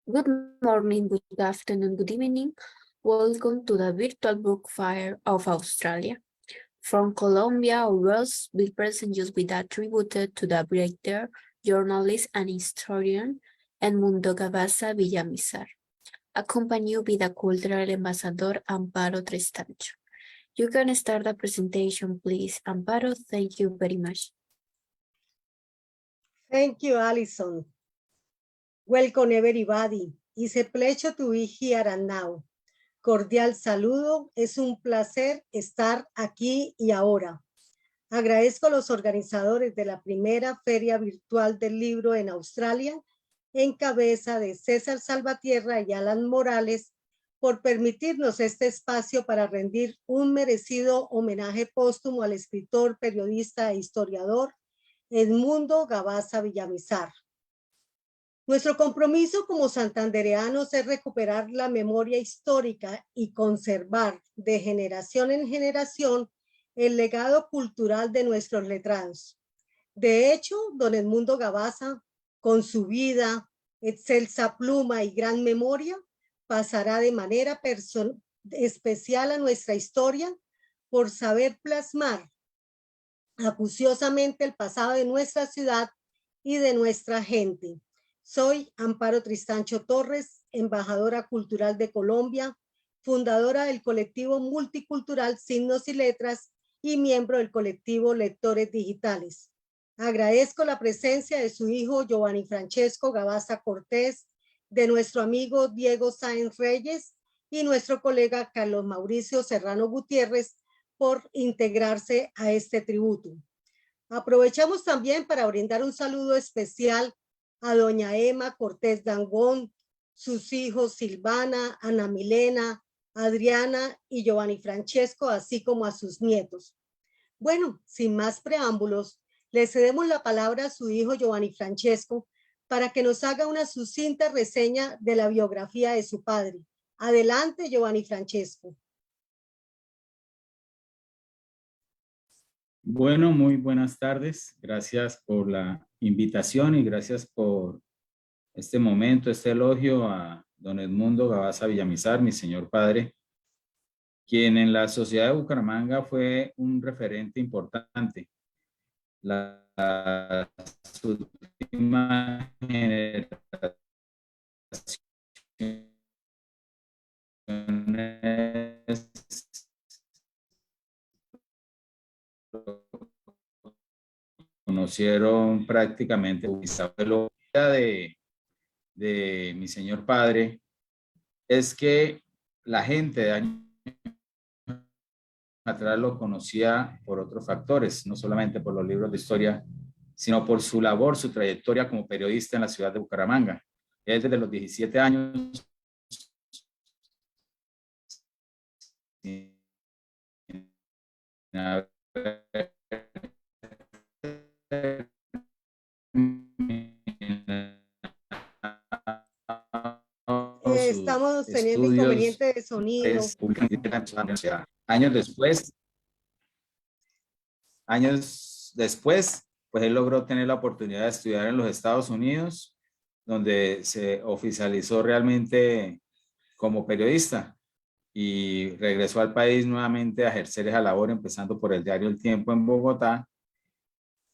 Good morning, good afternoon, good evening. Welcome to the Virtual Book Fair of Australia. From Colombia, Ross will present you with a tribute to the writer, journalist, and historian Edmundo Gavasa Villamizar, accompanied by the cultural ambassador Amparo Tristancho. You can start the presentation, please. Amparo, thank you very much. Thank you, Alison. Welcome, everybody. It's a pleasure to be here and now. Cordial saludo. Es un placer estar aquí y ahora. Agradezco a los organizadores de la primera Feria Virtual del Libro en Australia, en cabeza de César Salvatierra y Alan Morales, por permitirnos este espacio para rendir un merecido homenaje póstumo al escritor, periodista e historiador Edmundo Gavasa Villamizar. Nuestro compromiso como santandereanos es recuperar la memoria histórica y conservar de generación en generación el legado cultural de nuestros letrados. De hecho, don Edmundo Gavasa, con su vida, excelsa pluma y gran memoria, pasará de manera especial a nuestra historia por saber plasmar acuciosamente el pasado de nuestra ciudad y de nuestra gente. Soy Amparo Tristancho Torres, embajadora cultural de Colombia, fundadora del colectivo multicultural Signos y Letras y miembro del colectivo Lectores Digitales. Agradezco la presencia de su hijo Giovanni Francesco Gavasa Cortés, de nuestro amigo Diego Sáenz Reyes y nuestro colega Carlos Mauricio Serrano Gutiérrez por integrarse a este tributo. Aprovechamos también para brindar un saludo especial a doña Emma Cortés Dangón, sus hijos Silvana, Ana Milena, Adriana y Giovanni Francesco, así como a sus nietos. Bueno, sin más preámbulos, le cedemos la palabra a su hijo Giovanni Francesco para que nos haga una sucinta reseña de la biografía de su padre. Adelante, Giovanni Francesco. Bueno, muy buenas tardes. Gracias por la invitación y gracias por este momento, este elogio a don Edmundo Gavasa Villamizar, mi señor padre, quien en la sociedad de Bucaramanga fue un referente importante. Las últimas generaciones conocieron prácticamente bisabuelo de mi señor padre. Es que la gente de años atrás lo conocía por otros factores, no solamente por los libros de historia, sino por su labor, su trayectoria como periodista en la ciudad de Bucaramanga. Él desde los 17 años estamos teniendo inconveniente de sonido. Años después, pues él logró tener la oportunidad de estudiar en los Estados Unidos, donde se oficializó realmente como periodista y regresó al país nuevamente a ejercer esa labor, empezando por el diario El Tiempo en Bogotá.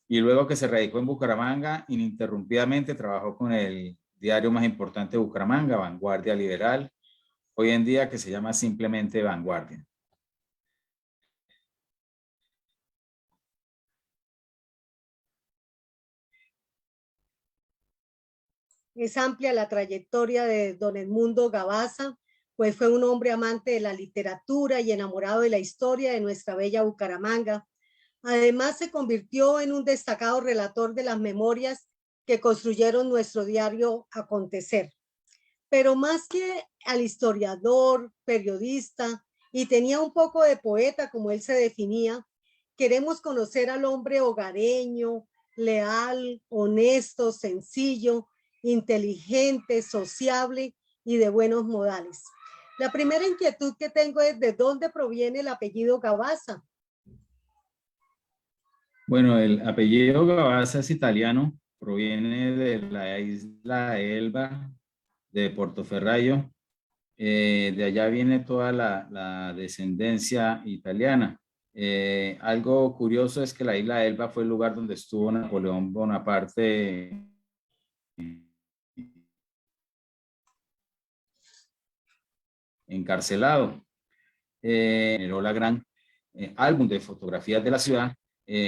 Y luego que se radicó en Bucaramanga, ininterrumpidamente trabajó con el diario más importante de Bucaramanga, Vanguardia Liberal, hoy en día que se llama simplemente Vanguardia. Es amplia la trayectoria de don Edmundo Gavasa, pues fue un hombre amante de la literatura y enamorado de la historia de nuestra bella Bucaramanga. Además, se convirtió en un destacado relator de las memorias que construyeron nuestro diario Acontecer. Pero más que al historiador, periodista, y tenía un poco de poeta, como él se definía, queremos conocer al hombre hogareño, leal, honesto, sencillo, inteligente, sociable y de buenos modales. La primera inquietud que tengo es ¿de dónde proviene el apellido Gavasa? Bueno, el apellido Gavasa es italiano, proviene de la isla de Elba, de Portoferraio. De allá viene toda la descendencia italiana. Algo curioso es que la isla de Elba fue el lugar donde estuvo Napoleón Bonaparte encarcelado. Generó la gran álbum de fotografías de la ciudad.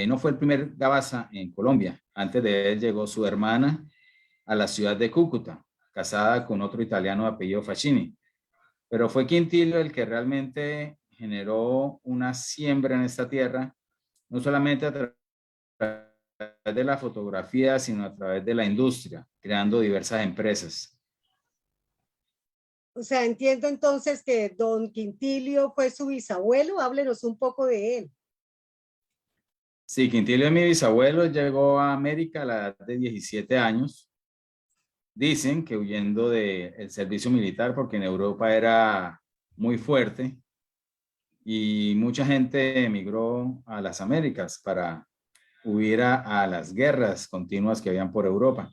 No fue el primer Gavasa en Colombia. Antes de él llegó su hermana a la ciudad de Cúcuta, casada con otro italiano de apellido Facchini. Pero fue Quintilio el que realmente generó una siembra en esta tierra, no solamente a través de la fotografía, sino a través de la industria, creando diversas empresas. O sea, entiendo entonces que don Quintilio fue su bisabuelo. Háblenos un poco de él. Sí, Quintilio, mi bisabuelo, llegó a América a la edad de 17 años. Dicen que huyendo del servicio militar, porque en Europa era muy fuerte y mucha gente emigró a las Américas para huir a las guerras continuas que habían por Europa.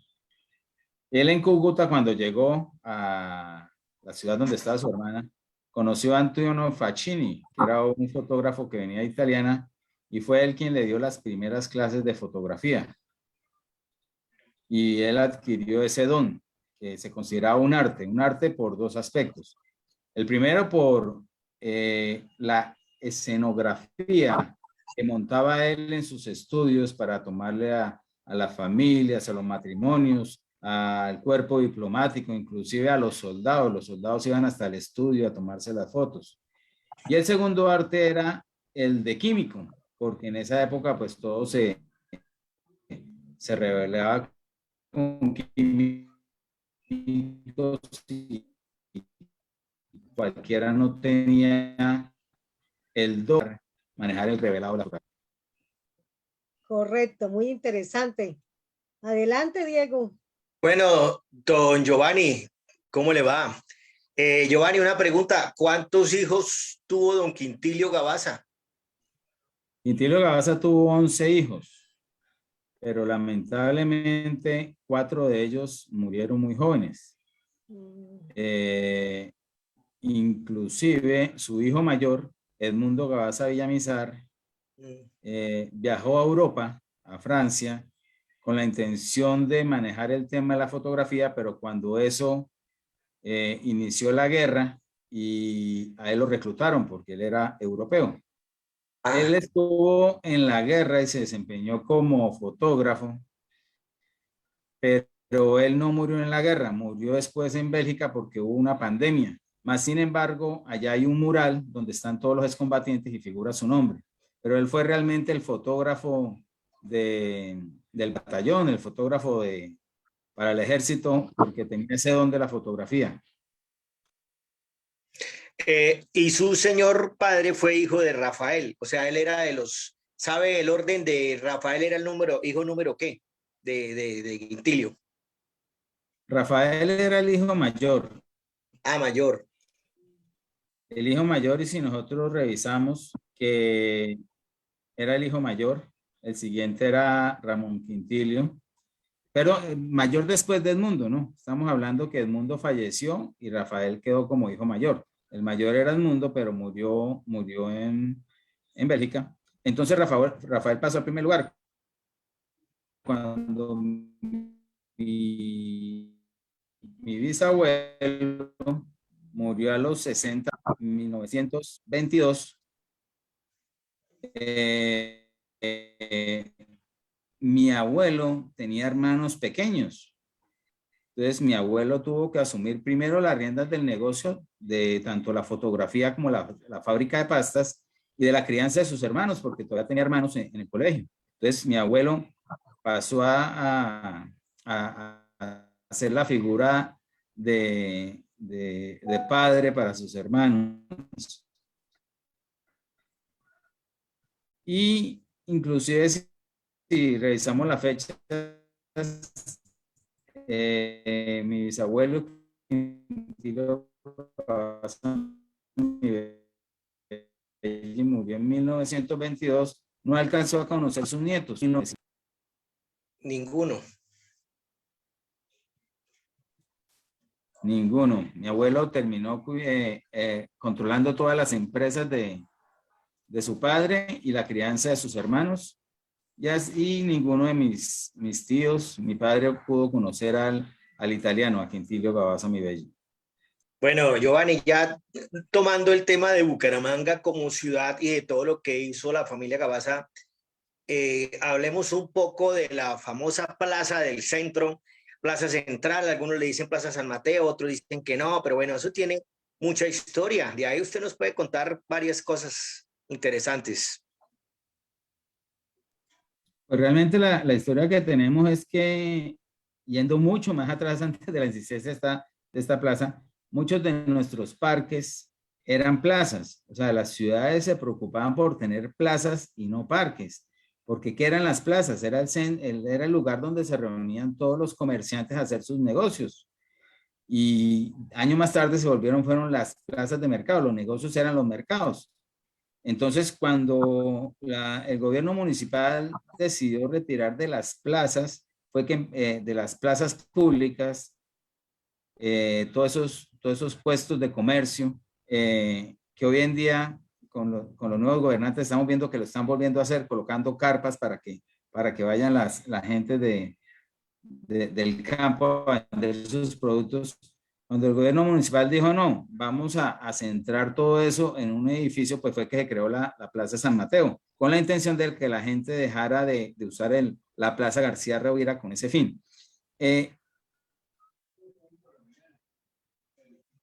Él en Cúcuta, cuando llegó a la ciudad donde estaba su hermana, conoció a Antonio Facchini, que era un fotógrafo que venía de italiana, y fue él quien le dio las primeras clases de fotografía. Y él adquirió ese don, que se consideraba un arte por dos aspectos. El primero por la escenografía que montaba él en sus estudios para tomarle a las familias, a los matrimonios, al cuerpo diplomático, inclusive a los soldados. Los soldados iban hasta el estudio a tomarse las fotos. Y el segundo arte era el de químico, porque en esa época pues todo se revelaba con químicos y cualquiera no tenía el don de manejar el revelado. Correcto, muy interesante. Adelante, Diego. Bueno, don Giovanni, ¿cómo le va? Giovanni, una pregunta. ¿Cuántos hijos tuvo don Quintilio Gavasa? Quintilio Gavasa tuvo 11 hijos, pero lamentablemente 4 de ellos murieron muy jóvenes. Inclusive su hijo mayor, Edmundo Gavasa Villamizar, viajó a Europa, a Francia, con la intención de manejar el tema de la fotografía, pero cuando eso inició la guerra y a él lo reclutaron porque él era europeo. Él estuvo en la guerra y se desempeñó como fotógrafo, pero él no murió en la guerra, murió después en Bélgica porque hubo una pandemia. Más sin embargo, allá hay un mural donde están todos los excombatientes y figura su nombre. Pero él fue realmente el fotógrafo del batallón, el fotógrafo para el ejército, porque tenía ese don de la fotografía. Y su señor padre fue hijo de Rafael, o sea, él era de los, ¿sabe el orden de Rafael? Era el hijo número qué, de Quintilio. Rafael era el hijo mayor. Mayor. El hijo mayor, y si nosotros revisamos que era el hijo mayor, el siguiente era Ramón Quintilio, pero mayor después de Edmundo, ¿no? Estamos hablando que Edmundo falleció y Rafael quedó como hijo mayor. El mayor era Edmundo, pero murió en Bélgica. Entonces Rafael pasó al primer lugar. Cuando mi bisabuelo murió a los 60, 1922, mi abuelo tenía hermanos pequeños. Entonces mi abuelo tuvo que asumir primero las riendas del negocio de tanto la fotografía como la fábrica de pastas y de la crianza de sus hermanos, porque todavía tenía hermanos en el colegio. Entonces mi abuelo pasó a hacer la figura de padre para sus hermanos. Y inclusive si revisamos la fecha, mi bisabuelo murió en 1922, no alcanzó a conocer sus nietos. Ninguno. Ninguno. Mi abuelo terminó controlando todas las empresas de su padre y la crianza de sus hermanos. Y ninguno de mis tíos, mi padre pudo conocer al italiano, a Quintilio Gabasa, mi bello. Bueno, Giovanni, ya tomando el tema de Bucaramanga como ciudad y de todo lo que hizo la familia Gabasa, hablemos un poco de la famosa plaza del centro, Plaza Central. Algunos le dicen Plaza San Mateo, otros dicen que no, pero bueno, eso tiene mucha historia. De ahí usted nos puede contar varias cosas interesantes. Pues realmente la historia que tenemos es que, yendo mucho más atrás antes de la existencia de esta plaza, muchos de nuestros parques eran plazas. O sea, las ciudades se preocupaban por tener plazas y no parques. Porque ¿qué eran las plazas? Era el lugar donde se reunían todos los comerciantes a hacer sus negocios. Y años más tarde fueron las plazas de mercado. Los negocios eran los mercados. Entonces, cuando el gobierno municipal decidió retirar de las plazas, fue que de las plazas públicas, todos esos puestos de comercio, que hoy en día, con los nuevos gobernantes, estamos viendo que lo están volviendo a hacer, colocando carpas para que vayan la gente del campo a vender sus productos. Cuando el gobierno municipal dijo, no, vamos a centrar todo eso en un edificio, pues fue que se creó la Plaza San Mateo, con la intención de que la gente dejara de usar la Plaza García Rovira con ese fin.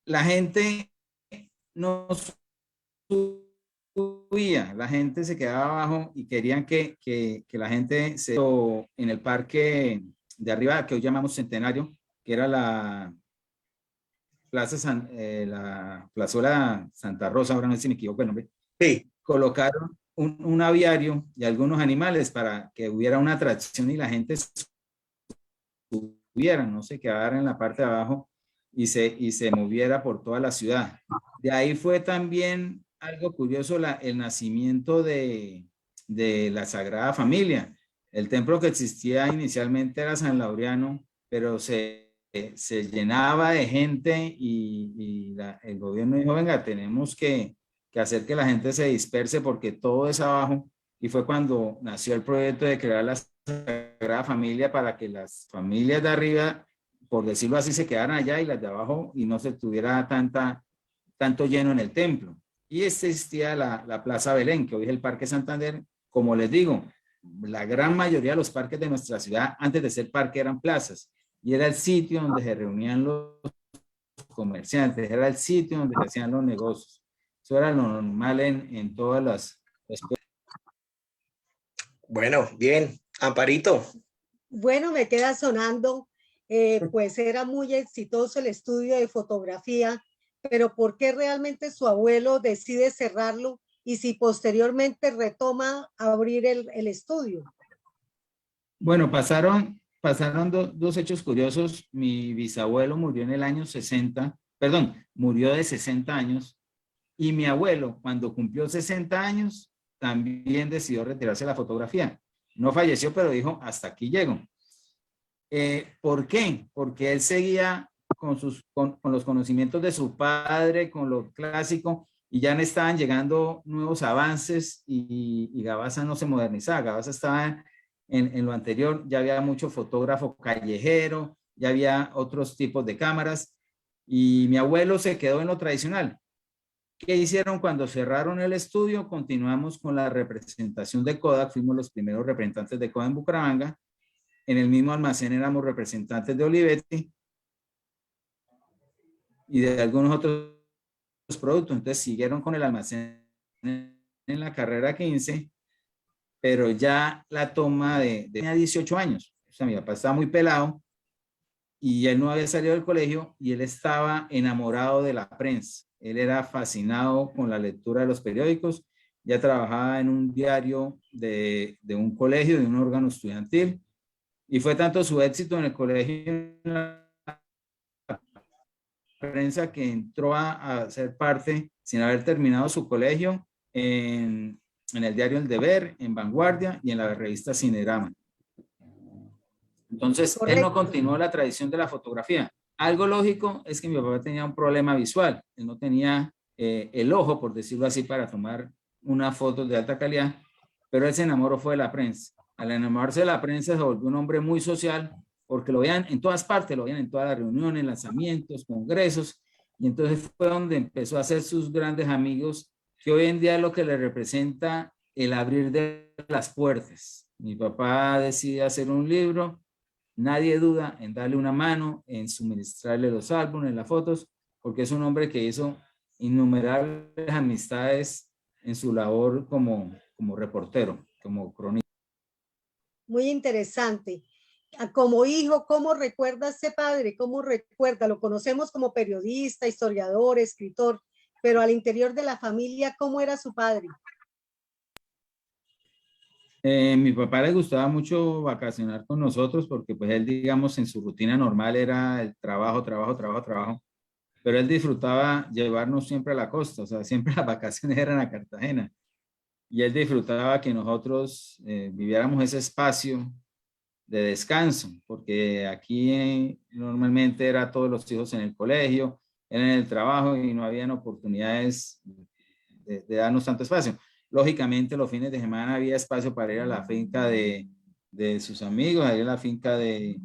La gente no subía, la gente se quedaba abajo y querían que la gente en el parque de arriba, que hoy llamamos Centenario, que era la plazuela Santa Rosa, ahora no sé si me equivoco el nombre, Sí. colocaron un aviario y algunos animales para que hubiera una atracción y la gente subiera, no se quedara en la parte de abajo y se moviera por toda la ciudad. De ahí fue también algo curioso el nacimiento de la Sagrada Familia. El templo que existía inicialmente era San Laureano, pero se llenaba de gente y el gobierno dijo, venga, tenemos que hacer que la gente se disperse porque todo es abajo. Y fue cuando nació el proyecto de crear la Sagrada Familia para que las familias de arriba, por decirlo así, se quedaran allá y las de abajo y no se tuviera tanto lleno en el templo. Y existía la Plaza Belén, que hoy es el Parque Santander. Como les digo, la gran mayoría de los parques de nuestra ciudad, antes de ser parque, eran plazas. Y era el sitio donde se reunían los comerciantes, era el sitio donde se hacían los negocios. Eso era lo normal en todas las... Bueno, bien. Amparito. Bueno, me queda sonando, pues era muy exitoso el estudio de fotografía, pero ¿por qué realmente su abuelo decide cerrarlo y si posteriormente retoma abrir el estudio? Bueno, pasaron dos hechos curiosos. Mi bisabuelo murió en el año 60, perdón, murió de 60 años, y mi abuelo, cuando cumplió 60 años, también decidió retirarse de la fotografía. No falleció, pero dijo, hasta aquí llego. ¿Por qué? Porque él seguía con los conocimientos de su padre, con lo clásico, y ya no estaban llegando nuevos avances y Gabasa no se modernizaba. Gabasa estaba en lo anterior, ya había mucho fotógrafo callejero, ya había otros tipos de cámaras, y mi abuelo se quedó en lo tradicional. ¿Qué hicieron cuando cerraron el estudio? Continuamos con la representación de Kodak, fuimos los primeros representantes de Kodak en Bucaramanga. En el mismo almacén éramos representantes de Olivetti y de algunos otros productos. Entonces siguieron con el almacén en la carrera 15, pero ya la toma tenía 18 años. O sea, mi papá estaba muy pelado y él no había salido del colegio y él estaba enamorado de la prensa. Él era fascinado con la lectura de los periódicos, ya trabajaba en un diario de un colegio, de un órgano estudiantil, y fue tanto su éxito en el colegio, en la prensa, que entró a ser parte, sin haber terminado su colegio, en el diario El Deber, en Vanguardia y en la revista Cinerama. Entonces, él no Correcto. continuó la tradición de la fotografía. algo lógico es que mi papá tenía un problema visual. Él no tenía el ojo, por decirlo así, para tomar una foto de alta calidad, pero él se enamoró fue de la prensa. Al enamorarse de la prensa se volvió un hombre muy social, porque lo veían en todas partes, lo veían en todas las reuniones, lanzamientos, congresos, y entonces fue donde empezó a hacer sus grandes amigos, que hoy en día es lo que le representa el abrir de las puertas. Mi papá decide hacer un libro, nadie duda en darle una mano, en suministrarle los álbumes, las fotos, porque es un hombre que hizo innumerables amistades en su labor como reportero, como cronista. Muy interesante. Como hijo, ¿cómo recuerda a ese padre? ¿Cómo recuerda? Lo conocemos como periodista, historiador, escritor, pero al interior de la familia, ¿cómo era su padre? Mi papá le gustaba mucho vacacionar con nosotros porque pues él, digamos, en su rutina normal era el trabajo, trabajo, trabajo, trabajo, pero él disfrutaba llevarnos siempre a la costa, o sea, siempre las vacaciones eran a Cartagena, y él disfrutaba que nosotros viviéramos ese espacio de descanso, porque aquí normalmente era todos los hijos en el colegio, en el trabajo y no habían oportunidades de darnos tanto espacio. Lógicamente los fines de semana había espacio para ir a la finca de sus amigos, ahí a la finca de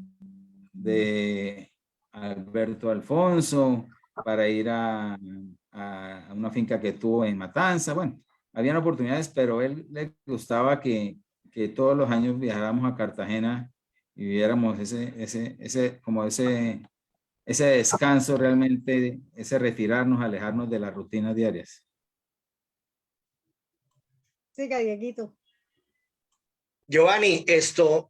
Alberto Alfonso, para ir a una finca que tuvo en Matanza. Bueno, habían oportunidades, pero a él le gustaba que todos los años viajáramos a Cartagena y viviéramos ese descanso realmente, ese retirarnos, alejarnos de las rutinas diarias. Siga, Dieguito. Giovanni,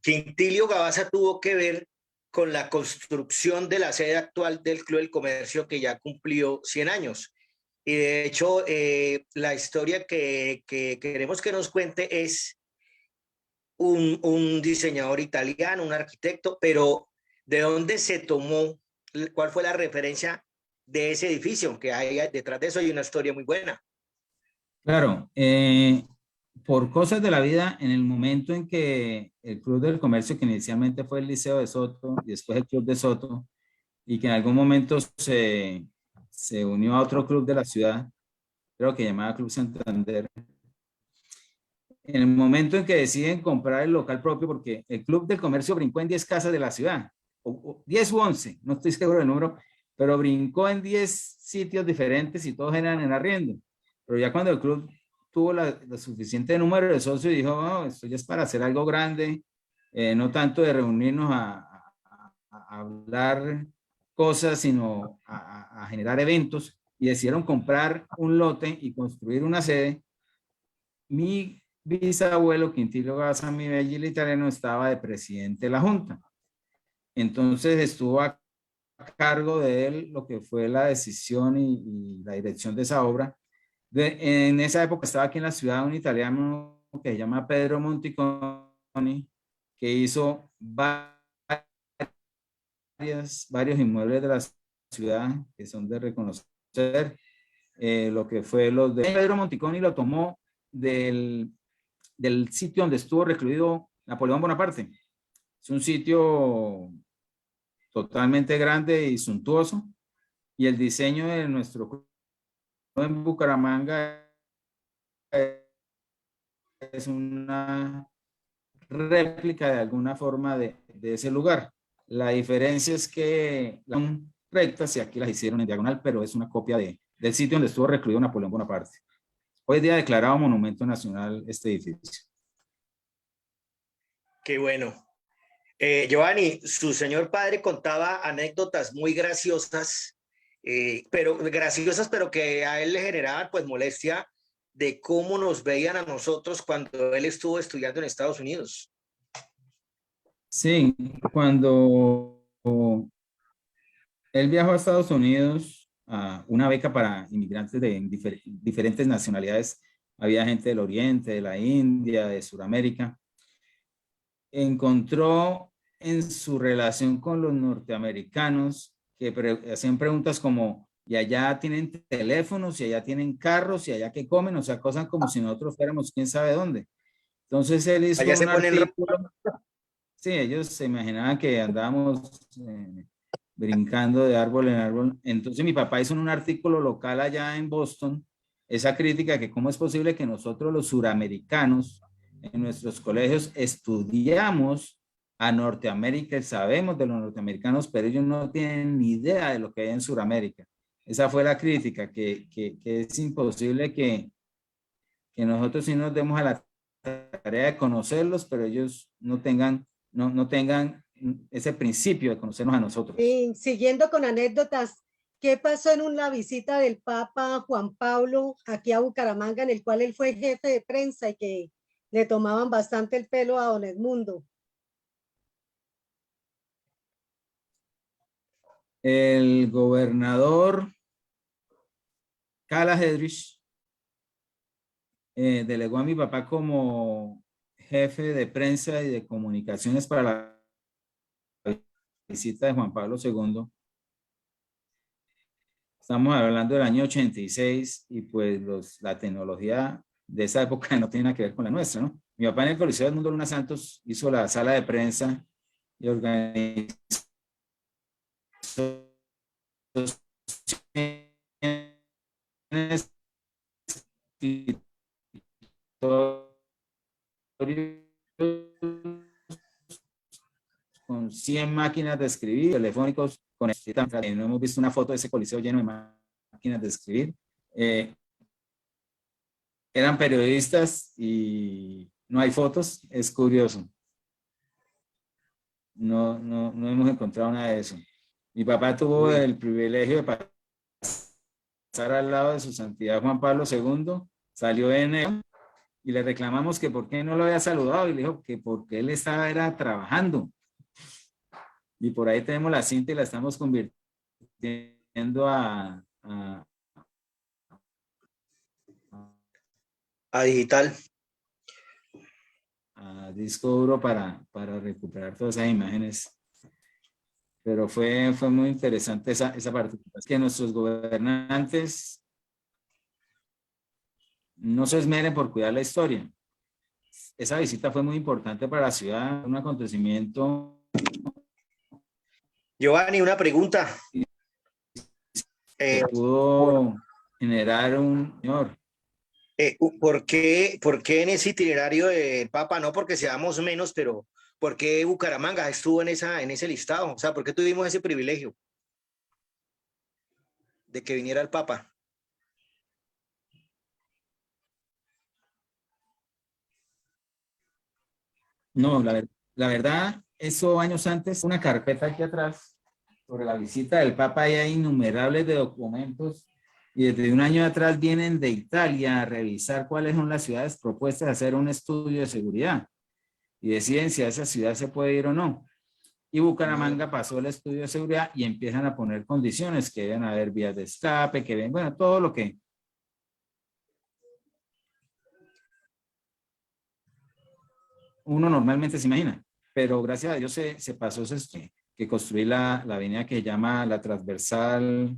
Quintilio Gabaza tuvo que ver con la construcción de la sede actual del Club del Comercio, que ya cumplió 100 años. Y de hecho, la historia que queremos que nos cuente es un diseñador italiano, un arquitecto, pero ¿de dónde se tomó? ¿Cuál fue la referencia de ese edificio? Aunque detrás de eso hay una historia muy buena. Claro, por cosas de la vida, en el momento en que el Club del Comercio, que inicialmente fue el Liceo de Soto y después el Club de Soto, y que en algún momento se unió a otro club de la ciudad, creo que llamaba Club Santander, en el momento en que deciden comprar el local propio, porque el Club del Comercio brincó en 10 casas de la ciudad, o 10 u 11, no estoy seguro del número, pero brincó en 10 sitios diferentes y todos eran en arriendo. Pero ya cuando el club tuvo la suficiente número de socios y dijo, oh, esto ya es para hacer algo grande, no tanto de reunirnos a hablar cosas, sino a generar eventos, y decidieron comprar un lote y construir una sede. Mi bisabuelo Quintilio Gaza, mi bello italiano, estaba de presidente de la Junta. Entonces estuvo a cargo de él lo que fue la decisión y la dirección de esa obra. En esa época estaba aquí en la ciudad un italiano que se llama Pedro Monticoni, que hizo varios inmuebles de la ciudad que son de reconocer. Lo que fue los de Pedro Monticoni lo tomó del sitio donde estuvo recluido Napoleón Bonaparte. Es un sitio totalmente grande y suntuoso, y el diseño de nuestro club en Bucaramanga es una réplica de alguna forma de ese lugar. La diferencia es que son rectas y aquí las hicieron en diagonal, pero es una copia del sitio donde estuvo recluido Napoleón Bonaparte. Hoy día declarado Monumento Nacional este edificio. Qué bueno. Giovanni, su señor padre contaba anécdotas muy graciosas, pero que a él le generaban pues molestia de cómo nos veían a nosotros cuando él estuvo estudiando en Estados Unidos. Sí, cuando él viajó a Estados Unidos a una beca para inmigrantes de diferentes nacionalidades, había gente del Oriente, de la India, de Sudamérica, encontró en su relación con los norteamericanos que hacían preguntas como, ¿y allá tienen teléfonos? ¿Y allá tienen carros? ¿Y allá qué comen? O sea, cosas como si nosotros fuéramos quién sabe dónde. Entonces él hizo Allá se un ponen artículo. Sí, ellos se imaginaban que andábamos brincando de árbol en árbol. Entonces mi papá hizo un artículo local allá en Boston, esa crítica que cómo es posible que nosotros los suramericanos en nuestros colegios estudiamos a Norteamérica y sabemos de los norteamericanos, pero ellos no tienen ni idea de lo que hay en Suramérica. Esa fue la crítica, que es imposible que nosotros sí nos demos a la tarea de conocerlos, pero ellos no tengan, no tengan ese principio de conocernos a nosotros. Y siguiendo con anécdotas, ¿qué pasó en una visita del Papa Juan Pablo aquí a Bucaramanga, en el cual él fue jefe de prensa y que le tomaban bastante el pelo a don Edmundo? El gobernador Kala Hedrich delegó a mi papá como jefe de prensa y de comunicaciones para la visita de Juan Pablo II. Estamos hablando del año 86 y pues la tecnología de esa época no tiene nada que ver con la nuestra, ¿no? Mi papá en el Coliseo Edmundo Luna Santos hizo la sala de prensa y organizó con 100 máquinas de escribir, telefónicos, con no hemos visto una foto de ese coliseo lleno de máquinas de escribir. Eran periodistas y no hay fotos, es curioso. No hemos encontrado nada de eso. Mi papá tuvo el privilegio de pasar al lado de su santidad Juan Pablo II, salió en él y le reclamamos que por qué no lo había saludado y le dijo que porque él era trabajando. Y por ahí tenemos la cinta y la estamos convirtiendo a digital. A disco duro para recuperar todas esas imágenes. Pero fue muy interesante esa participación. Que nuestros gobernantes no se esmeren por cuidar la historia. Esa visita fue muy importante para la ciudad, un acontecimiento. Giovanni, una pregunta. Que pudo generar un señor. ¿Por qué en ese itinerario de Papa, no porque seamos menos, pero por qué Bucaramanga estuvo en ese listado? O sea, ¿por qué tuvimos ese privilegio de que viniera el Papa? No, la verdad, eso años antes, una carpeta aquí atrás sobre la visita del Papa, y hay innumerables de documentos y desde un año atrás vienen de Italia a revisar cuáles son las ciudades propuestas a hacer un estudio de seguridad y deciden si a esa ciudad se puede ir o no. Y Bucaramanga pasó el estudio de seguridad y empiezan a poner condiciones, que deben haber vías de escape, que ven, bueno, todo lo que uno normalmente se imagina. Pero gracias a Dios se pasó eso, que construí la avenida que se llama la transversal,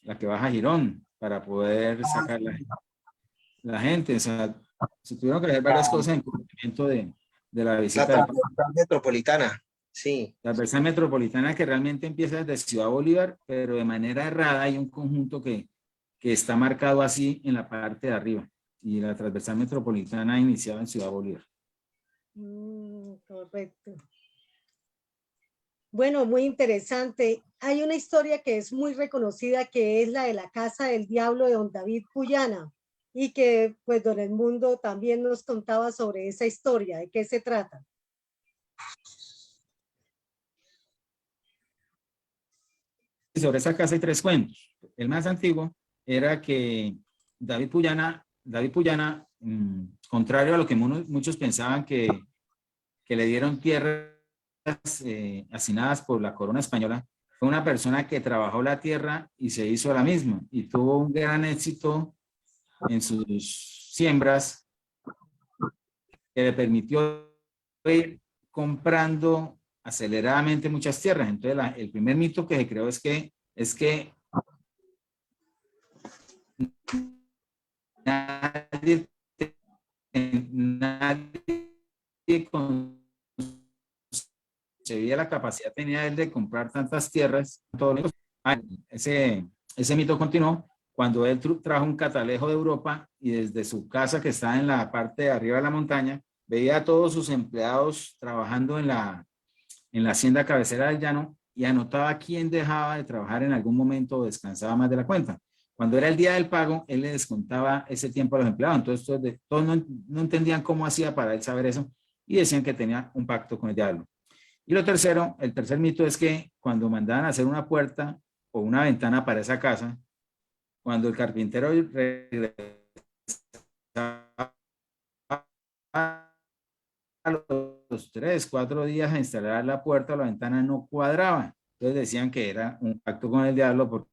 la que baja a Girón, para poder sacar la gente. O sea, se tuvieron que hacer varias cosas en cumplimiento de la visita. La transversal metropolitana, sí. La transversal metropolitana que realmente empieza desde Ciudad Bolívar, pero de manera errada hay un conjunto que está marcado así en la parte de arriba. Y la transversal metropolitana iniciaba en Ciudad Bolívar. Correcto. Bueno, muy interesante. Hay una historia que es muy reconocida, que es la de la Casa del Diablo de don David Puyana, y que pues don Edmundo también nos contaba sobre esa historia. ¿De qué se trata? Sobre esa casa hay tres cuentos. El más antiguo era que David Puyana, contrario a lo que muchos pensaban, que le dieron tierras asignadas por la corona española, fue una persona que trabajó la tierra y se hizo la misma y tuvo un gran éxito en sus siembras que le permitió ir comprando aceleradamente muchas tierras. Entonces el primer mito que se creó es que nadie veía la capacidad que tenía él de comprar tantas tierras, ese mito continuó cuando él trajo un catalejo de Europa y desde su casa que está en la parte de arriba de la montaña, veía a todos sus empleados trabajando en la hacienda cabecera del llano y anotaba quién dejaba de trabajar en algún momento o descansaba más de la cuenta. Cuando era el día del pago, él le descontaba ese tiempo a los empleados. Entonces, todos no entendían cómo hacía para él saber eso y decían que tenía un pacto con el diablo. Y lo tercero, el tercer mito es que cuando mandaban a hacer una puerta o una ventana para esa casa, cuando el carpintero regresaba a los 3, 4 días a instalar la puerta o la ventana no cuadraba. Entonces decían que era un pacto con el diablo porque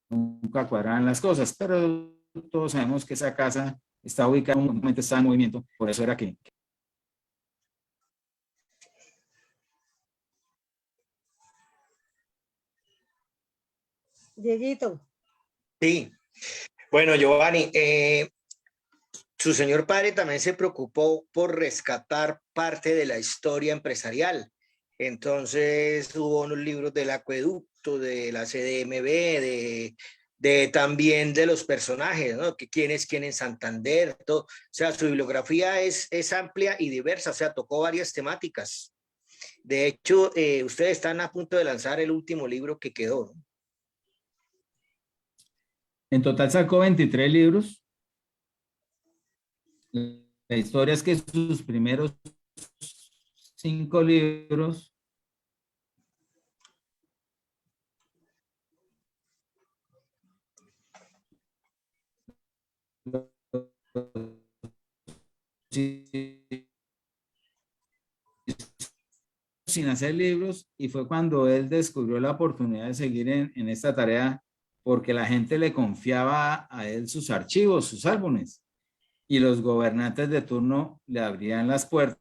nunca cuadraban las cosas, pero todos sabemos que esa casa está ubicada, en un momento estaba en movimiento, por eso era que. Dieguito. Sí. Bueno, Giovanni, su señor padre también se preocupó por rescatar parte de la historia empresarial. Entonces hubo unos libros del acueducto, de la CDMB, también de los personajes, ¿no? Que quién es quién en Santander, todo. O sea, su bibliografía es amplia y diversa, o sea, tocó varias temáticas. De hecho, ustedes están a punto de lanzar el último libro que quedó, ¿no? En total sacó 23 libros. La historia es que sus primeros 5 libros sin hacer libros y fue cuando él descubrió la oportunidad de seguir en esta tarea porque la gente le confiaba a él sus archivos, sus álbumes y los gobernantes de turno le abrían las puertas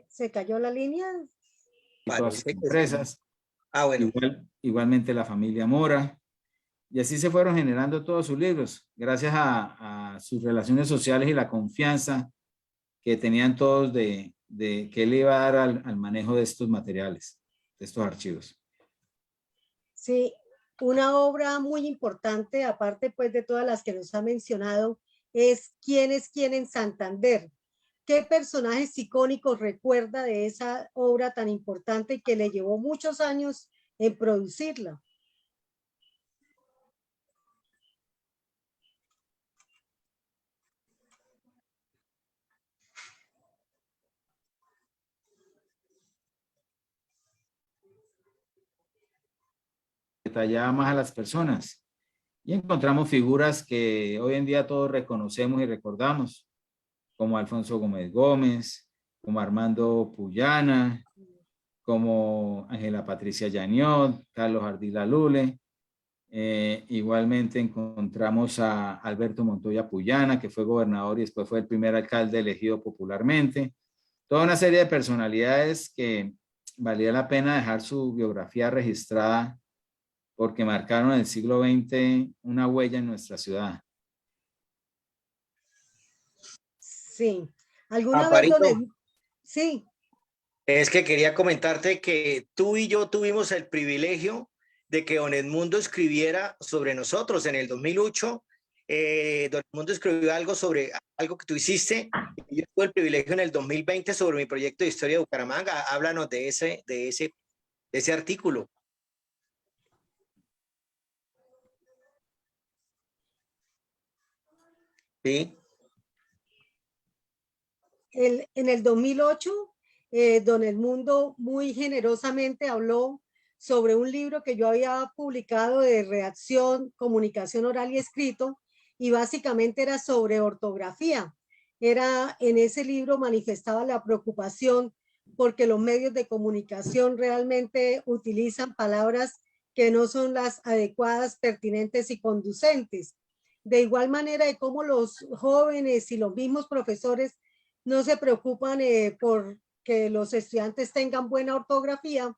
¿Se cayó la línea? y todas sus Parece que sí. empresas. Ah, bueno. Igualmente la familia Mora. Y así se fueron generando todos sus libros, gracias a sus relaciones sociales y la confianza que tenían todos de que él iba a dar al manejo de estos materiales, de estos archivos. Sí, una obra muy importante, aparte pues de todas las que nos ha mencionado, es ¿Quién es quién en Santander? ¿Qué personajes icónicos recuerda de esa obra tan importante y que le llevó muchos años en producirla? Detallaba más a las personas y encontramos figuras que hoy en día todos reconocemos y recordamos, como Alfonso Gómez Gómez, como Armando Puyana, como Ángela Patricia Yaniot, Carlos Ardila Lule. Igualmente encontramos a Alberto Montoya Puyana, que fue gobernador y después fue el primer alcalde elegido popularmente. Toda una serie de personalidades que valía la pena dejar su biografía registrada porque marcaron en el siglo XX una huella en nuestra ciudad. Sí. ¿Alguna vez Amparito, Sí, es que quería comentarte que tú y yo tuvimos el privilegio de que Don Edmundo escribiera sobre nosotros en el 2008. Don Edmundo escribió algo sobre algo que tú hiciste y yo tuve el privilegio en el 2020 sobre mi proyecto de historia de Bucaramanga. Háblanos de ese artículo. Sí. en el 2008, don Edmundo muy generosamente habló sobre un libro que yo había publicado de redacción, comunicación oral y escrito, y básicamente era sobre ortografía. En ese libro manifestaba la preocupación porque los medios de comunicación realmente utilizan palabras que no son las adecuadas, pertinentes y conducentes. de igual manera de cómo los jóvenes y los mismos profesores no se preocupan por que los estudiantes tengan buena ortografía,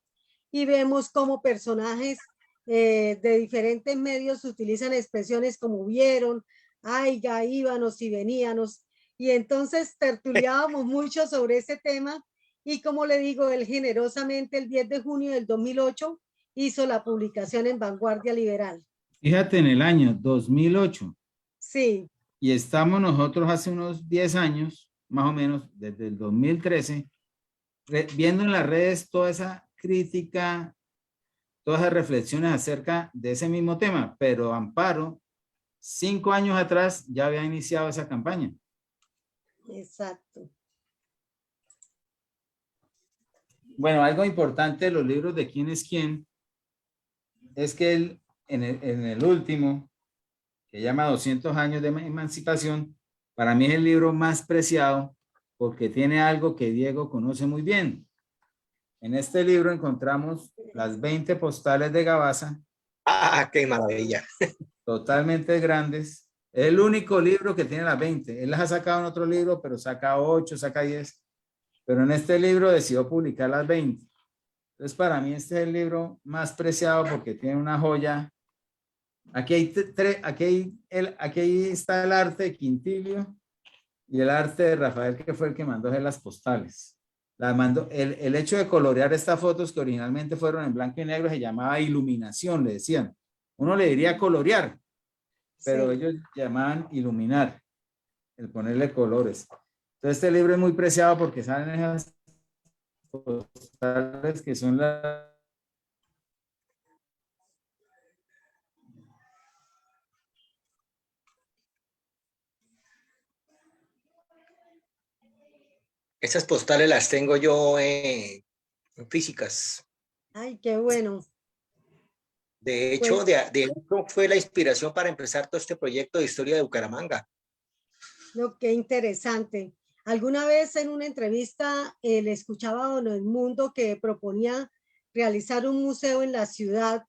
y vemos cómo personajes de diferentes medios utilizan expresiones como vieron, aiga, íbamos y veníamos, y entonces tertuliábamos mucho sobre ese tema, y como le digo, él generosamente el 10 de junio del 2008 hizo la publicación en Vanguardia Liberal. Fíjate, en el año 2008. Sí. Y estamos nosotros hace unos 10 años, más o menos, desde el 2013, viendo en las redes toda esa crítica, todas esas reflexiones acerca de ese mismo tema, pero Amparo, 5 años atrás, ya había iniciado esa campaña. Exacto. Bueno, algo importante de los libros de quién es quién es que él, en el último, que llama 200 años de emancipación, para mí es el libro más preciado porque tiene algo que Diego conoce muy bien. En este libro encontramos las 20 postales de Gabaza. ¡Ah, qué maravilla! Totalmente grandes. Es el único libro que tiene las 20. Él las ha sacado en otro libro, pero saca 8, saca 10. Pero en este libro decidió publicar las 20. Entonces, para mí este es el libro más preciado porque tiene una joya. Aquí está el arte de Quintilio y el arte de Rafael, que fue el que mandó hacer las postales. El hecho de colorear estas fotos que originalmente fueron en blanco y negro se llamaba iluminación, le decían. Uno le diría colorear, pero Sí. ellos llamaban iluminar, el ponerle colores. Entonces este libro es muy preciado porque salen esas postales que son las... Esas postales las tengo yo físicas. Ay, qué bueno. De hecho, Pues, de hecho, fue la inspiración para empezar todo este proyecto de historia de Bucaramanga. no, qué interesante. Alguna vez en una entrevista le escuchaba a Don Edmundo que proponía realizar un museo en la ciudad,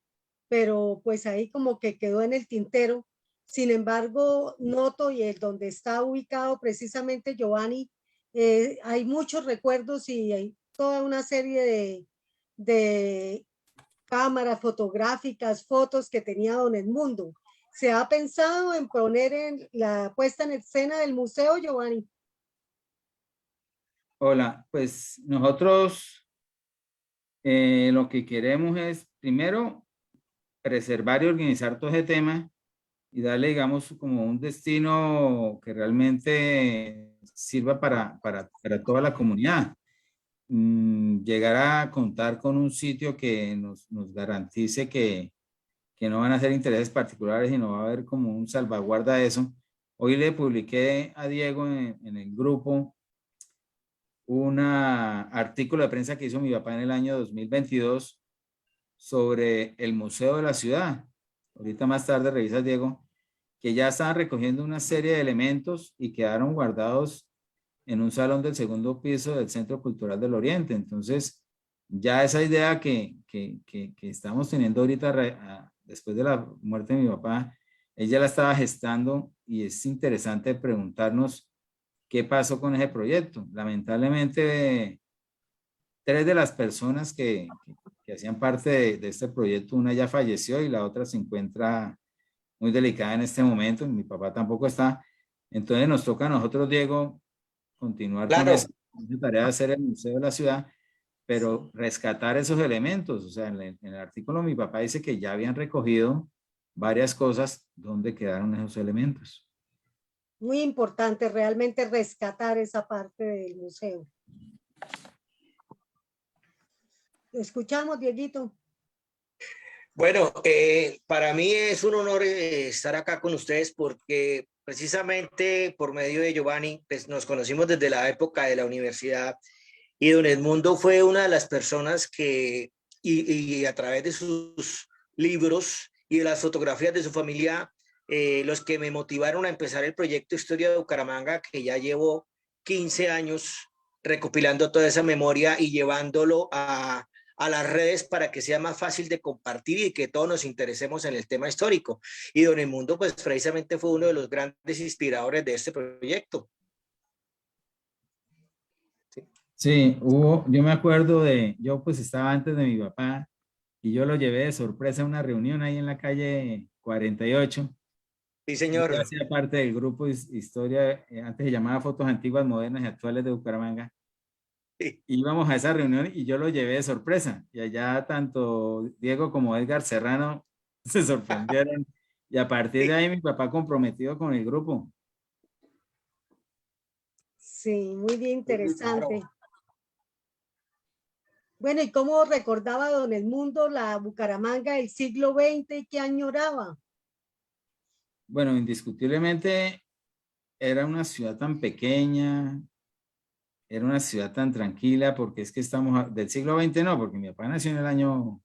pero pues ahí como que quedó en el tintero. Sin embargo, noto y el donde está ubicado precisamente Giovanni, hay muchos recuerdos y hay toda una serie de cámaras fotográficas, fotos que tenía Don Edmundo. ¿Se ha pensado en poner en la puesta en escena del museo, Giovanni? Hola, pues nosotros lo que queremos es, primero, preservar y organizar todo ese tema y darle, digamos, como un destino que realmente sirva para toda la comunidad. Llegar a contar con un sitio que nos garantice que no van a ser intereses particulares y no va a haber como un salvaguarda de eso. Hoy le publiqué a Diego en el grupo un artículo de prensa que hizo mi papá en el año 2022 sobre el Museo de la Ciudad. Ahorita más tarde revisas, Diego, que ya estaban recogiendo una serie de elementos y quedaron guardados en un salón del segundo piso del Centro Cultural del Oriente. Entonces, ya esa idea que estamos teniendo ahorita después de la muerte de mi papá, ella la estaba gestando y es interesante preguntarnos qué pasó con ese proyecto. Lamentablemente, 3 de las personas que hacían parte de este proyecto, una ya falleció y la otra se encuentra muy delicada en este momento. Mi papá tampoco está. Entonces nos toca a nosotros, Diego, continuar con Claro, esa tarea de hacer el Museo de la Ciudad, pero rescatar esos elementos. O sea, en el artículo mi papá dice que ya habían recogido varias cosas donde quedaron esos elementos. Muy importante realmente rescatar esa parte del museo. Escuchamos, Dieguito. bueno, para mí es un honor estar acá con ustedes porque precisamente por medio de Giovanni pues, nos conocimos desde la época de la universidad y don Edmundo fue una de las personas que, y a través de sus libros y de las fotografías de su familia, los que me motivaron a empezar el proyecto Historia de Bucaramanga, que ya llevo 15 años recopilando toda esa memoria y llevándolo a las redes para que sea más fácil de compartir y que todos nos interesemos en el tema histórico. Y don Edmundo, pues precisamente fue uno de los grandes inspiradores de este proyecto. Sí, yo me acuerdo yo pues estaba antes de mi papá y yo lo llevé de sorpresa a una reunión ahí en la calle 48. Sí, Yo señor. ya hacía parte del grupo Historia, antes se llamaba Fotos Antiguas, Modernas y Actuales de Bucaramanga. Sí. Íbamos a esa reunión y yo lo llevé de sorpresa. Y allá tanto Diego como Edgar Serrano se sorprendieron. Y a partir de ahí mi papá comprometido con el grupo. Sí, muy bien, interesante. Claro. Bueno, ¿y cómo recordaba don Edmundo la Bucaramanga del siglo XX y qué añoraba? Bueno, indiscutiblemente era una ciudad tan pequeña, era una ciudad tan tranquila, porque es que del siglo XX, no, porque mi papá nació en el año,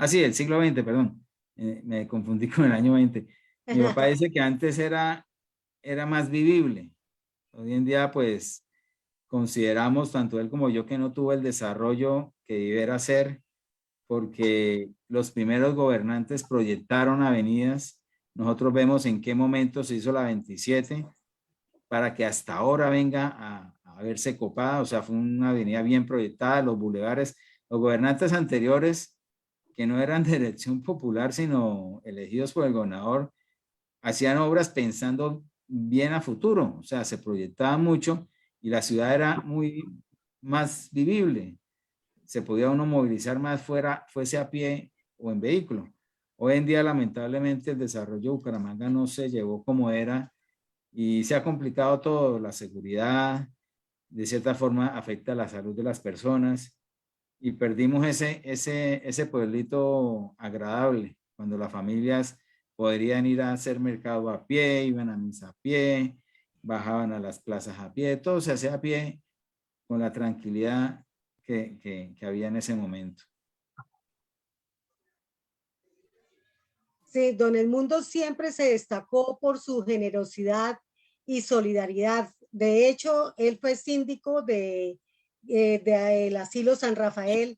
sí, del siglo XX, perdón, me confundí con el año 20. Mi papá dice que antes era más vivible. Hoy en día, pues, consideramos, tanto él como yo, que no tuvo el desarrollo que debiera ser, porque los primeros gobernantes proyectaron avenidas. Nosotros vemos en qué momento se hizo la 27 para que hasta ahora venga a verse copada. O sea, fue una avenida bien proyectada, los bulevares. Los gobernantes anteriores, que no eran de elección popular, sino elegidos por el gobernador, hacían obras pensando bien a futuro. O sea, se proyectaba mucho y la ciudad era más vivible. Se podía uno movilizar más fuese a pie o en vehículo. Hoy en día, lamentablemente, el desarrollo de Bucaramanga no se llevó como era y se ha complicado todo. La seguridad, de cierta forma, afecta la salud de las personas y perdimos ese pueblito agradable, cuando las familias podrían ir a hacer mercado a pie, iban a misa a pie, bajaban a las plazas a pie, todo se hacía a pie con la tranquilidad que había en ese momento. Sí, don Edmundo siempre se destacó por su generosidad y solidaridad. De hecho, él fue síndico del Asilo San Rafael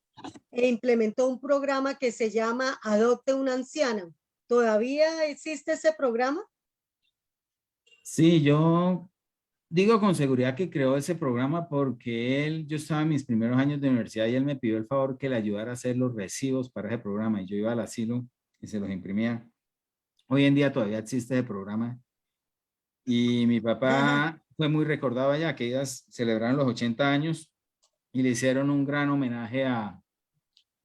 e implementó un programa que se llama Adopte una anciana. ¿Todavía existe ese programa? Sí, yo digo con seguridad que creó ese programa porque yo estaba en mis primeros años de universidad y él me pidió el favor que le ayudara a hacer los recibos para ese programa y yo iba al asilo y se los imprimía. Hoy en día todavía existe ese programa y mi papá fue muy recordado allá, que ellas celebraron los 80 años y le hicieron un gran homenaje a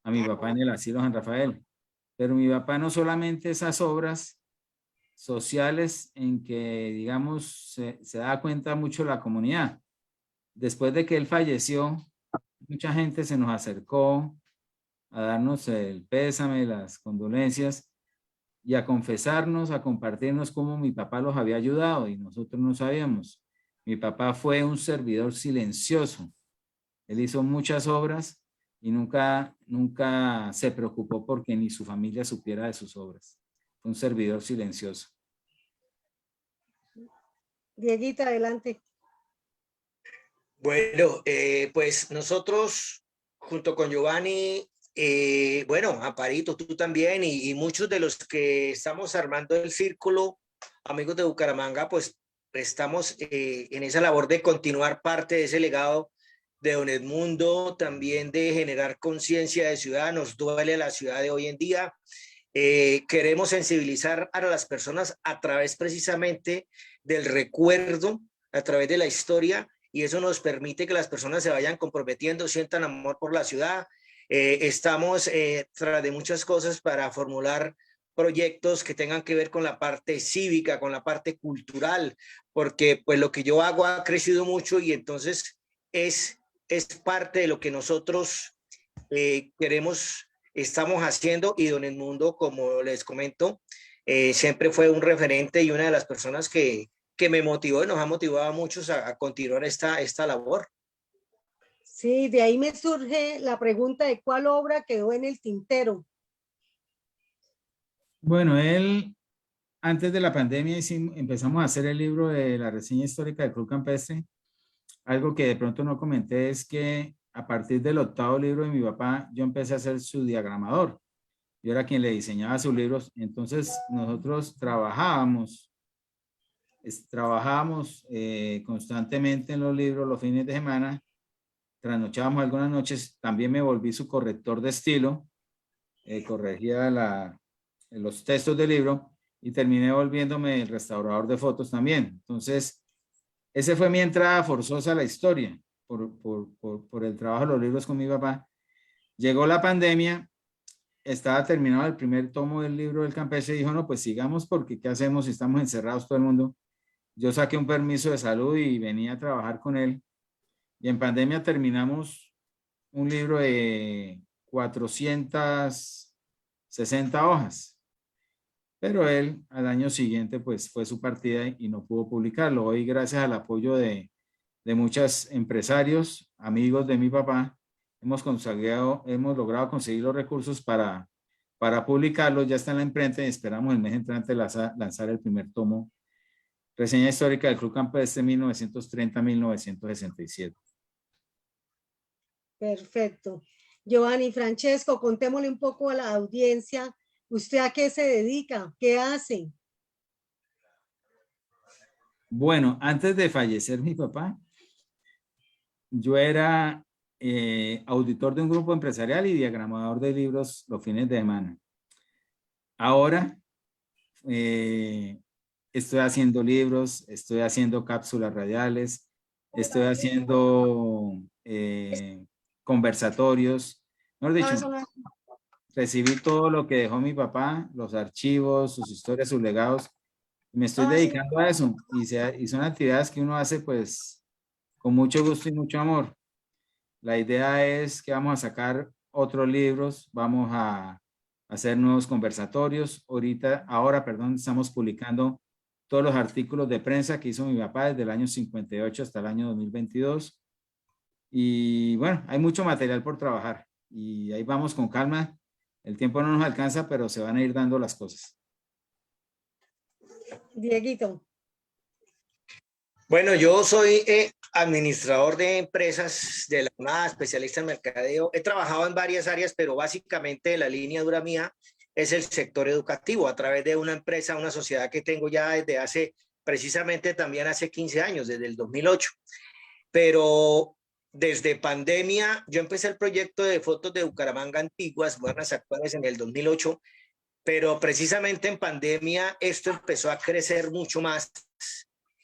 mi papá en el asilo San Rafael. Pero mi papá no solamente esas obras sociales en que, digamos, se da cuenta mucho la comunidad. Después de que él falleció, mucha gente se nos acercó a darnos el pésame, las condolencias y a confesarnos, a compartirnos cómo mi papá los había ayudado y nosotros no sabíamos. Mi papá fue un servidor silencioso. Él hizo muchas obras y nunca se preocupó porque ni su familia supiera de sus obras. Fue un servidor silencioso. Dieguita, adelante. Bueno, pues nosotros, junto con Giovanni, bueno, Amparito, tú también, y muchos de los que estamos armando el círculo, amigos de Bucaramanga, pues estamos en esa labor de continuar parte de ese legado de don Edmundo, también de generar conciencia de ciudad. Nos duele la ciudad de hoy en día. Queremos sensibilizar a las personas a través precisamente del recuerdo, a través de la historia, y eso nos permite que las personas se vayan comprometiendo, sientan amor por la ciudad. Estamos tras de muchas cosas para formular proyectos que tengan que ver con la parte cívica, con la parte cultural, porque pues lo que yo hago ha crecido mucho y entonces es parte de lo que nosotros estamos haciendo, y don Edmundo, como les comento, siempre fue un referente y una de las personas que me motivó y nos ha motivado a muchos a continuar esta labor. Sí, de ahí me surge la pregunta de cuál obra quedó en el tintero. Bueno, antes de la pandemia empezamos a hacer el libro de la reseña histórica del Club Campestre. Algo que de pronto no comenté es que a partir del 8º libro de mi papá, yo empecé a ser su diagramador. Yo era quien le diseñaba sus libros. Entonces nosotros trabajábamos constantemente en los libros los fines de semana. Trasnochábamos algunas noches. También me volví su corrector de estilo. Corregía los textos del libro y terminé volviéndome el restaurador de fotos también. Entonces, esa fue mi entrada forzosa a la historia por el trabajo de los libros con mi papá. Llegó la pandemia, estaba terminado el primer tomo del libro del campestre y dijo, no, pues sigamos porque ¿qué hacemos si estamos encerrados todo el mundo? Yo saqué un permiso de salud y venía a trabajar con él. Y en pandemia terminamos un libro de 460 hojas. Pero él al año siguiente pues fue su partida y no pudo publicarlo. Hoy gracias al apoyo de muchos empresarios, amigos de mi papá, hemos logrado conseguir los recursos para publicarlo. Ya está en la imprenta y esperamos el mes entrante lanzar el primer tomo. Reseña histórica del Club Campestre 1930-1967. Perfecto. Giovanni, Francesco, contémosle un poco a la audiencia. ¿Usted a qué se dedica? ¿Qué hace? Bueno, antes de fallecer mi papá, yo era auditor de un grupo empresarial y diagramador de libros los fines de semana. Ahora estoy haciendo libros, estoy haciendo cápsulas radiales, estoy haciendo conversatorios. Mejor dicho, recibí todo lo que dejó mi papá, los archivos, sus historias, sus legados. Me estoy dedicando a eso y son actividades que uno hace pues con mucho gusto y mucho amor. La idea es que vamos a sacar otros libros, vamos a hacer nuevos conversatorios. Ahora, estamos publicando todos los artículos de prensa que hizo mi papá desde el año 58 hasta el año 2022. Y bueno, hay mucho material por trabajar y ahí vamos con calma. El tiempo no nos alcanza, pero se van a ir dando las cosas. Dieguito. Bueno, yo soy administrador de empresas de la UNAD, especialista en mercadeo. He trabajado en varias áreas, pero básicamente la línea dura mía es el sector educativo a través de una empresa, una sociedad que tengo ya desde precisamente también hace 15 años, desde el 2008. Pero desde pandemia, yo empecé el proyecto de fotos de Bucaramanga antiguas, buenas actuales en el 2008, pero precisamente en pandemia esto empezó a crecer mucho más.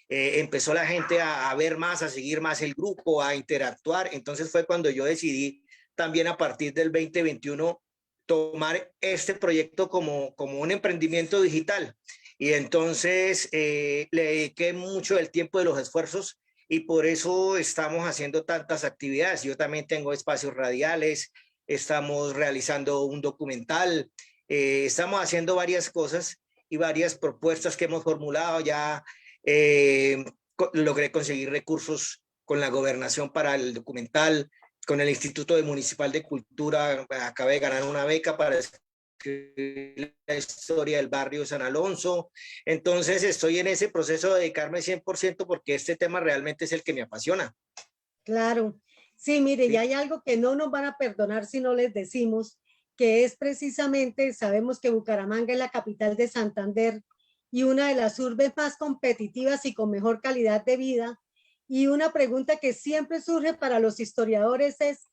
Empezó la gente a ver más, a seguir más el grupo, a interactuar. Entonces fue cuando yo decidí también a partir del 2021 tomar este proyecto como un emprendimiento digital. Y entonces le dediqué mucho del tiempo de los esfuerzos y por eso estamos haciendo tantas actividades. Yo también tengo espacios radiales, estamos realizando un documental, estamos haciendo varias cosas y varias propuestas que hemos formulado ya. Logré conseguir recursos con la gobernación para el documental, con el Instituto Municipal de Cultura, acabé de ganar una beca para escribir la historia del barrio San Alonso. Entonces estoy en ese proceso de dedicarme 100% porque este tema realmente es el que me apasiona. Claro. Sí, mire, Sí. y hay algo que no nos van a perdonar si no les decimos, que es precisamente, sabemos que Bucaramanga es la capital de Santander y una de las urbes más competitivas y con mejor calidad de vida. Y una pregunta que siempre surge para los historiadores es,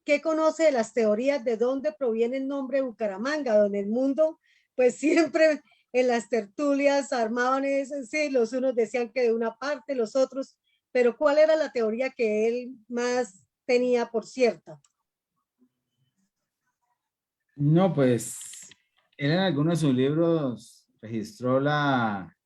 ¿qué conoce de las teorías de dónde proviene el nombre Bucaramanga? Donde el mundo, pues siempre en las tertulias armaban eso, sí, los unos decían que de una parte, los otros, pero ¿cuál era la teoría que él más tenía por cierta? No, pues él en algunos de sus libros registró la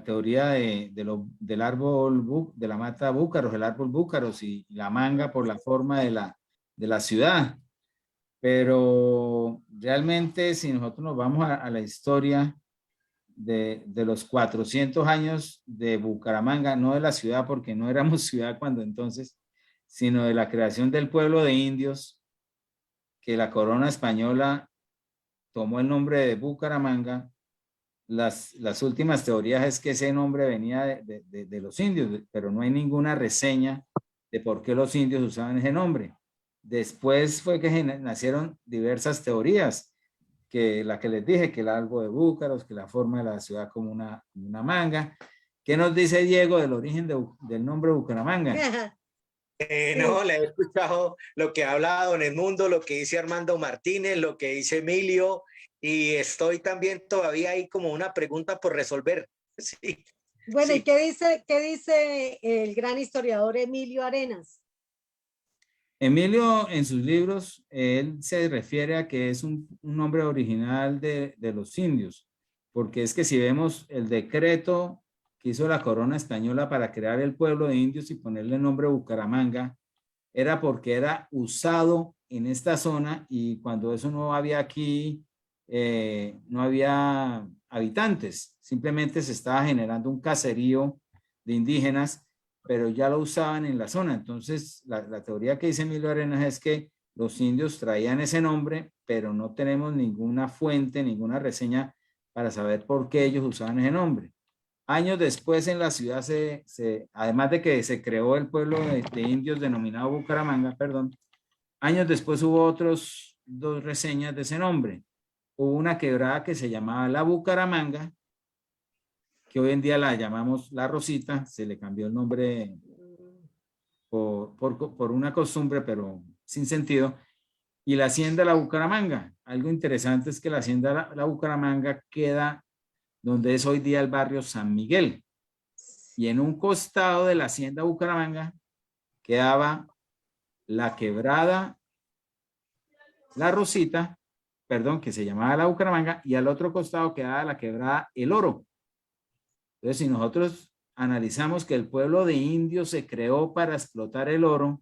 teoría del árbol, de la mata búcaros, el árbol búcaros y la manga por la forma de la ciudad. Pero realmente si nosotros nos vamos a la historia de los 400 años de Bucaramanga, no de la ciudad porque no éramos ciudad cuando entonces, sino de la creación del pueblo de indios, que la corona española tomó el nombre de Bucaramanga. Las últimas teorías es que ese nombre venía de los indios, pero no hay ninguna reseña de por qué los indios usaban ese nombre. Después fue que nacieron diversas teorías, que la que les dije, que el algo de Búcaros, que la forma de la ciudad como una manga. ¿Qué nos dice Diego del origen del nombre Bucaramanga? No, le he escuchado lo que habla don Edmundo, lo que dice Armando Martínez, lo que dice Emilio, y estoy también todavía ahí como una pregunta por resolver. Sí. Bueno, Sí. ¿y qué dice el gran historiador Emilio Arenas? Emilio, en sus libros, él se refiere a que es un nombre original de los indios, porque es que si vemos el decreto que hizo la corona española para crear el pueblo de indios y ponerle el nombre Bucaramanga, era porque era usado en esta zona y cuando eso no había aquí, no había habitantes, simplemente se estaba generando un caserío de indígenas, pero ya lo usaban en la zona. Entonces, la teoría que dice Emilio Arenas es que los indios traían ese nombre, pero no tenemos ninguna fuente, ninguna reseña para saber por qué ellos usaban ese nombre. Años después en la ciudad, además de que se creó el pueblo de indios denominado Bucaramanga, perdón, años después hubo otros dos reseñas de ese nombre. Hubo una quebrada que se llamaba La Bucaramanga, que hoy en día la llamamos La Rosita, se le cambió el nombre por una costumbre, pero sin sentido, y la hacienda La Bucaramanga. Algo interesante es que la hacienda La Bucaramanga queda donde es hoy día el barrio San Miguel. Y en un costado de la hacienda Bucaramanga quedaba la quebrada La Rosita, perdón, que se llamaba la Bucaramanga, y al otro costado quedaba la quebrada El Oro. Entonces, si nosotros analizamos que el pueblo de indios se creó para explotar el oro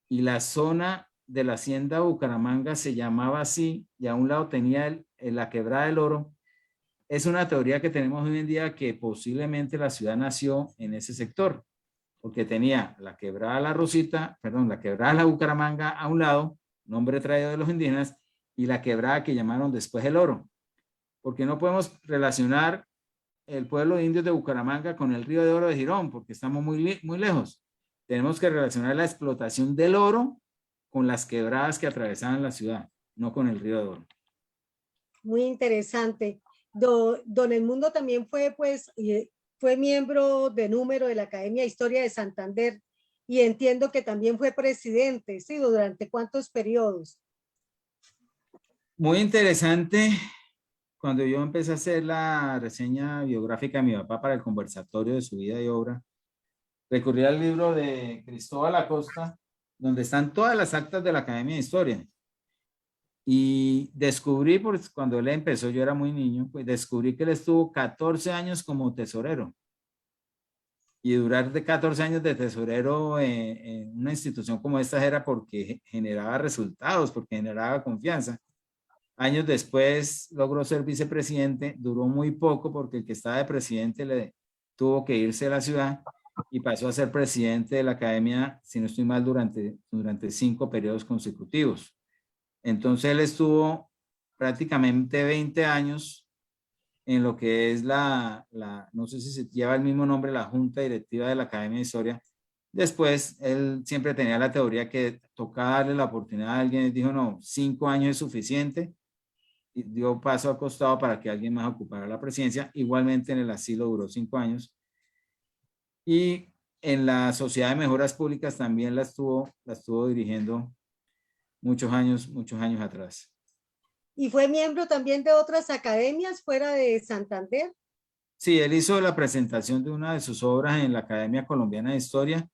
y la zona de la hacienda Bucaramanga se llamaba así y a un lado tenía la quebrada del oro, es una teoría que tenemos hoy en día que posiblemente la ciudad nació en ese sector, porque tenía la quebrada La Rosita, perdón, la quebrada La Bucaramanga a un lado, nombre traído de los indígenas, y la quebrada que llamaron después El Oro, porque no podemos relacionar el pueblo de indios de Bucaramanga con el río de oro de Girón, porque estamos muy lejos. Tenemos que relacionar la explotación del oro con las quebradas que atravesaban la ciudad, no con el río de oro. Muy interesante. Don Edmundo también fue, pues, fue miembro de número de la Academia de Historia de Santander y entiendo que también fue presidente, ¿sí? ¿Durante cuántos periodos? Muy interesante. Cuando yo empecé a hacer la reseña biográfica de mi papá para el conversatorio de su vida y obra, recurrí al libro de Cristóbal Acosta, donde están todas las actas de la Academia de Historia. Y descubrí, pues cuando él empezó, yo era muy niño, pues descubrí que él estuvo 14 años como tesorero. Y durar de 14 años de tesorero en una institución como esta era porque generaba resultados, porque generaba confianza. Años después logró ser vicepresidente, duró muy poco porque el que estaba de presidente le tuvo que irse de la ciudad y pasó a ser presidente de la academia, si no estoy mal, durante 5 periodos consecutivos. Entonces él estuvo prácticamente 20 años en lo que es no sé si se lleva el mismo nombre, la Junta Directiva de la Academia de Historia. Después, él siempre tenía la teoría que tocaba darle la oportunidad a alguien y dijo, no, 5 años es suficiente. Y dio paso al costado para que alguien más ocupara la presidencia. Igualmente en el asilo duró 5 años. Y en la Sociedad de Mejoras Públicas también la estuvo dirigiendo muchos años atrás. ¿Y fue miembro también de otras academias fuera de Santander? Sí, él hizo la presentación de una de sus obras en la Academia Colombiana de Historia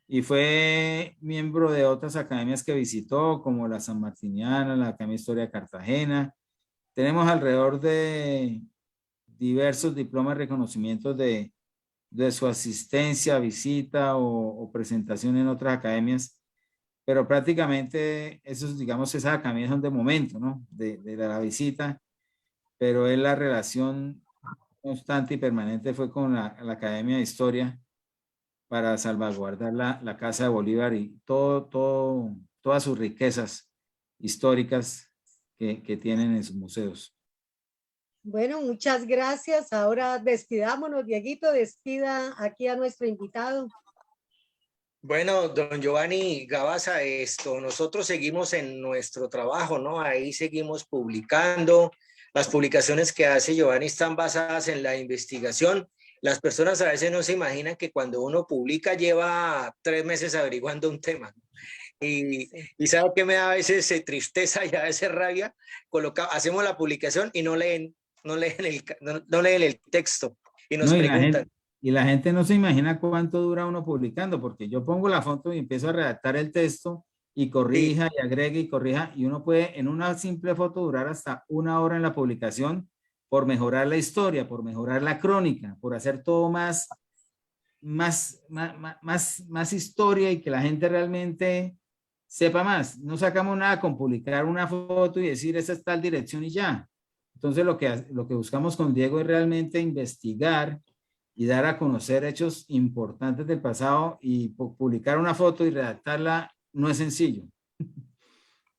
y fue miembro de otras academias que visitó, como la San Martiniana, la Academia de Historia de Cartagena. Tenemos alrededor de diversos diplomas y reconocimientos de su asistencia, visita o presentación en otras academias, pero prácticamente esos, digamos, esas academias son de momento, ¿no? De la visita, pero es la relación constante y permanente fue con la Academia de Historia para salvaguardar la Casa de Bolívar y todas sus riquezas históricas que tienen en sus museos. Bueno, muchas gracias. Ahora despidámonos, Dieguito, despida aquí a nuestro invitado. Bueno, don Giovanni Gabaza, nosotros seguimos en nuestro trabajo, ¿no? Ahí seguimos publicando. Las publicaciones que hace Giovanni están basadas en la investigación. Las personas a veces no se imaginan que cuando uno publica lleva 3 meses averiguando un tema, ¿no? Y ¿sabe qué me da a veces tristeza y a veces rabia? Hacemos la publicación y no leen el texto y nos No, preguntan. y la gente no se imagina cuánto dura uno publicando, porque yo pongo la foto y empiezo a redactar el texto y corrija y agregue y corrija, y uno puede en una simple foto durar hasta 1 hora en la publicación por mejorar la historia, por mejorar la crónica, por hacer todo más historia y que la gente realmente sepa más. No sacamos nada con publicar una foto y decir esa es tal dirección y ya. Entonces lo que buscamos con Diego es realmente investigar y dar a conocer hechos importantes del pasado, y publicar una foto y redactarla no es sencillo.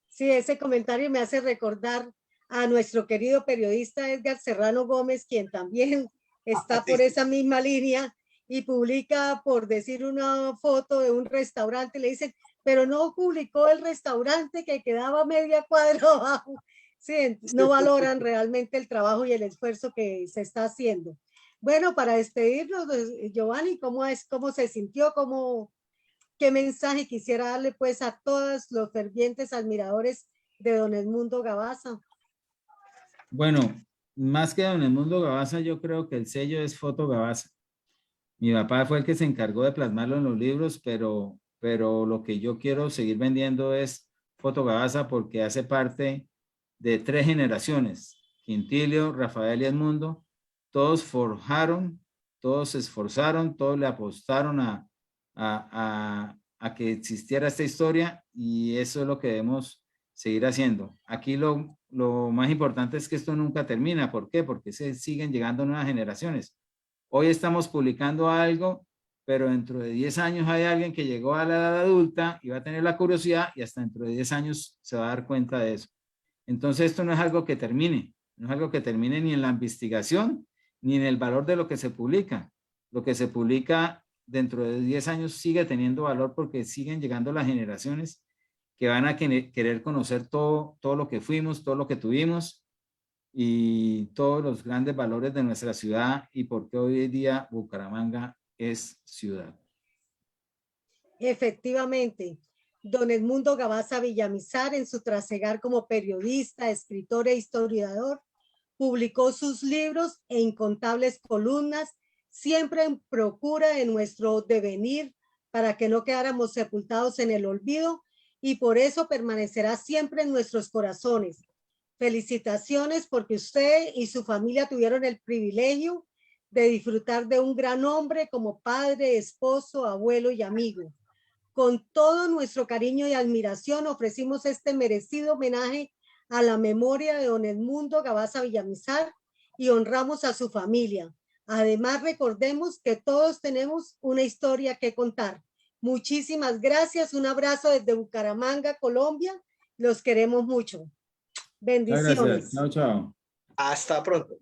Sí, ese comentario me hace recordar a nuestro querido periodista Edgar Serrano Gómez, quien también está por esa misma línea y publica, por decir, una foto de un restaurante. Le dicen, pero no publicó el restaurante que quedaba media cuadra abajo. Sí, no valoran realmente el trabajo y el esfuerzo que se está haciendo. Bueno, para despedirnos, Giovanni, ¿cómo se sintió? ¿Qué mensaje quisiera darle pues a todos los fervientes admiradores de don Edmundo Gabaza? Bueno, más que don Edmundo Gabaza, yo creo que el sello es Foto Gabaza. Mi papá fue el que se encargó de plasmarlo en los libros, pero lo que yo quiero seguir vendiendo es Foto Gabaza, porque hace parte de 3 generaciones. Quintilio, Rafael y Edmundo, todos forjaron, todos se esforzaron, todos le apostaron a que existiera esta historia, y eso es lo que debemos seguir haciendo. Aquí lo más importante es que esto nunca termina. ¿Por qué? Porque se siguen llegando nuevas generaciones. Hoy estamos publicando algo, pero dentro de 10 años hay alguien que llegó a la edad adulta y va a tener la curiosidad, y hasta dentro de 10 años se va a dar cuenta de eso. Entonces esto no es algo que termine, no es algo que termine ni en la investigación, ni en el valor de lo que se publica. Lo que se publica dentro de 10 años sigue teniendo valor, porque siguen llegando las generaciones que van a querer conocer todo lo que fuimos, todo lo que tuvimos, y todos los grandes valores de nuestra ciudad, y por qué hoy día Bucaramanga es ciudad. Efectivamente, don Edmundo Gabaza Villamizar, en su trasegar como periodista, escritor e historiador, publicó sus libros e incontables columnas, siempre en procura de nuestro devenir, para que no quedáramos sepultados en el olvido, y por eso permanecerá siempre en nuestros corazones. Felicitaciones, porque usted y su familia tuvieron el privilegio de disfrutar de un gran hombre como padre, esposo, abuelo y amigo. Con todo nuestro cariño y admiración ofrecimos este merecido homenaje a la memoria de don Edmundo Gabaza Villamizar y honramos a su familia. Además, recordemos que todos tenemos una historia que contar. Muchísimas gracias. Un abrazo desde Bucaramanga, Colombia. Los queremos mucho. Bendiciones. Gracias. Chao, chao. Hasta pronto.